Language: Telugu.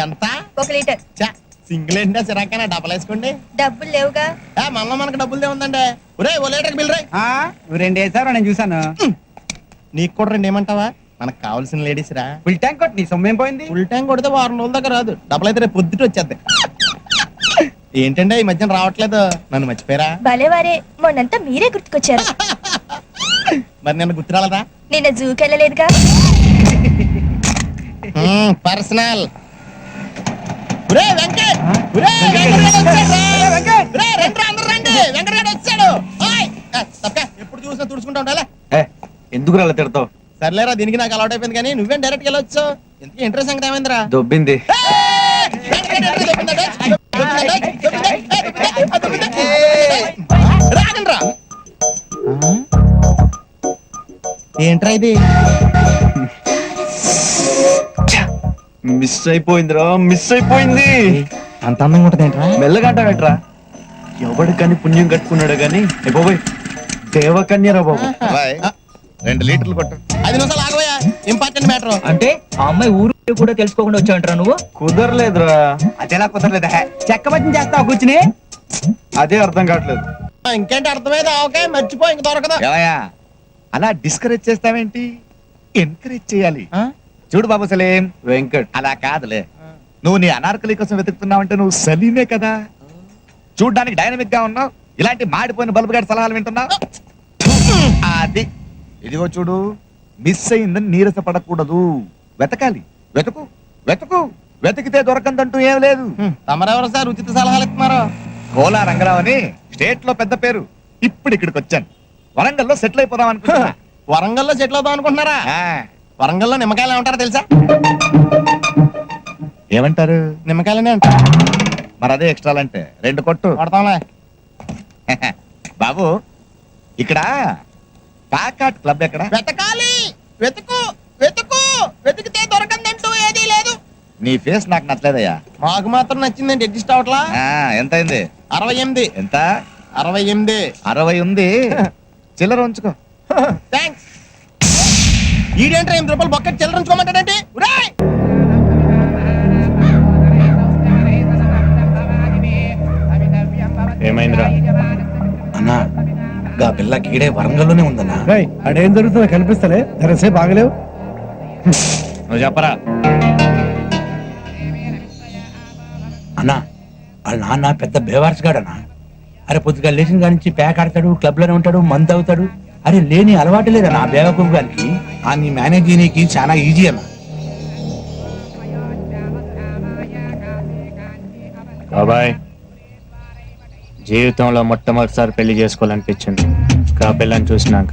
ఎంత? 1 లీటర్. సింగిల్ ఏంటా చిరాకైనా డబ్బులు వేసుకోండి. డబ్బులు లేవుగా. మనలో మనకు డబ్బులు ఉందండి. ఒరే 1 లీటర్ బిల్ రే. నువ్వు 2 వేసావు, నేను చూసాను. నీకు కూడా 2 ఏమంటావా? మనకు కావాల్సిన లేడీస్ రా. ఫుల్ ట్యాంక్ కొట్టి నీ సొమ్మేం పోయింది? ఫుల్ ట్యాంక్ కొడితే 2 రోజుల దాకా రాదు. డబ్బులు అయితే రేపు పొద్దుట వచ్చేద్ది. ఏంటంటే ఈ మధ్యన రావట్లేదు, నన్ను మర్చిపోయారా? భలేవారే, మొన్నంతా మీరే గుర్తుకొచ్చారు. మరి నిన్న గుర్తురాలదా? నిన్న జూకి వెళ్ళలేదుగా. పర్సనల్. ఎప్పుడు చూసినా తుడుచుకుంటా ఉండాలా? ఎందుకు అలా తిడతావు? సర్లేరా, దీనికి నాకు అలవాటు అయిపోయింది. కానీ నువ్వేం డైరెక్ట్ వెళ్ళొచ్చు. ఎందుకు ఇంట్రెస్ట్ సంగతి ఏమైందిరా? దొబ్బింది. ఏంట్రా ఇది? మిస్ అయిపోయిందిరా, మిస్ అయిపోయింది. అంత అందంగా ఉంటది ఏంట్రా? మెల్లగంట పెట్టరా. ఎవడు కానీ పుణ్యం కట్టుకున్నాడు గాని బాబోయ్, దేవకన్యరా బాబు. 2 లీటర్లు కొట్టు. 5 నిమిషాలు ఆగవయ్యా, ఇంపార్టెంట్ మ్యాటర్. అంటే ఆ అమ్మాయి ఊరు కూడా తెలుసుకోకుండా వచ్చావంటరా నువ్వు? కుదరలేదురా. అదేలా కుదరలేదా? చెక్క బట్టి చేస్తావు కూర్చుని. అదే అర్థం కావట్లేదు. ఇంకేంటి అర్థమైంది? ఓకే, మర్చిపో, ఇంక దొరకదు. అలా డిస్కరేజ్ చేస్తావేంటి? ఎంకరేజ్ చేయాలి. చూడు బాబు సలీం, వెంకట్ అలా కాదులే. నువ్వు నీ అనార్కలి కోసం వెతుకుతున్నావంటే నువ్వు సలీమే కదా. చూడ్డానికి డైనమిక్ గా ఉన్నావు, ఇలాంటి మాడిపోయిన బల్బు గారి సలహాలు వింటున్నావు. అది ఇదిగో చూడు, మిస్ అయిందని నీరస పడకూడదు. వెతకాలి, వెతుకు వెతుకు, వెతికితే దొరకందంటూ ఏం లేదు. తమరెవరు సార్ ఉచిత సలహాలు ఇస్తున్నారు? కోలా రంగరావు అని స్టేట్ లో పెద్ద పేరు. ఇప్పుడు ఇక్కడికి వచ్చాను. వరంగల్లో సెటిల్ అయిపోదాం అనుకుంటున్నా. వరంగల్లో సెటిల్ అవుదాం అనుకుంటున్నారా? వరంగల్లో నిమ్మకాయలు ఏమంటారో తెలుసా? ఏమంటారు? నిమ్మకాయలనే అంటారు. మరి అదే ఎక్స్ట్రా అంటే 2 కొట్టు. కొడతాంలే. బాబు, ఇక్కడ ప్యాకాట్ క్లబ్ ఎక్కడ? వెతకాలి, వెతుకు వెతుకు, వెతికితే దొరకందంటూ ఏదీ లేదు. నీ ఫేస్ నాకు నచ్చలేదయ్యా. మాకు మాత్రం నచ్చిందండి, అడ్జస్ట్ అవట్లా. ఎంత అయింది? 68. ఎంత? 68. 60 ఉంది. చిల్లర ఉంచుకో. థ్యాంక్స్. ఈడేంట్రా 8 రూపాయలు బొక్కటి చిల్లర ఉంచుకోమంటాడంటే? ఏమైందిరా? అన్నా, గా పిల్ల గీడే వరంగల్లోనే ఉందన్నా. అడేం జరుగుతుందో కనిపిస్తలే, ధరసే బాగలేవు. నువ్వు చెప్పరా. అన్నా, వాళ్ళ నాన్న పెద్ద బేవార్స్గాడన్నా. అరే పొద్దుగా లేచిన కాడి నుంచి ప్యాక్ ఆడతాడు, క్లబ్ లోనే ఉంటాడు, మందు అవుతాడు. అరే లేని అలవాటు లేదన్నా బేవకూపు గారికి. ఆ నీ మేనేజ్ చేయనీకి చాలా ఈజీ అన్న. బాబాయ్, జీవితంలో మొట్టమొదటిసారి పెళ్లి చేసుకోవాలనిపించింది ఆ పిల్లని చూసినాక.